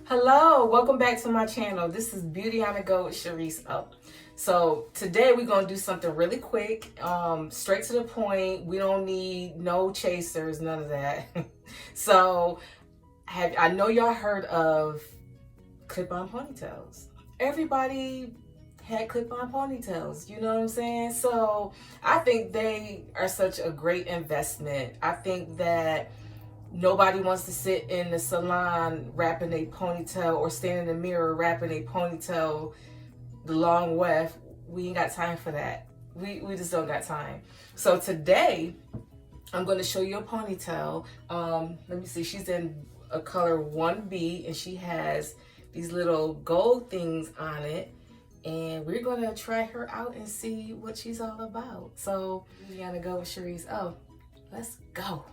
Hello, welcome back to my channel. This is Beauty on the Go with Sherese. So today we're gonna do something really quick, straight to the point. We don't need no chasers, none of that. So I know y'all heard of clip-on ponytails. Everybody had clip-on ponytails, you know what I'm saying? So I think they are such a great investment. I think that nobody wants to sit in the salon wrapping a ponytail or stand in the mirror wrapping a ponytail the long weft. We ain't got time for that. We just don't got time. So today I'm going to show you a ponytail. Let me see. She's in a color 1B and she has these little gold things on it. And we're going to try her out and see what she's all about. So we're going to go with Sherese. Oh, let's go.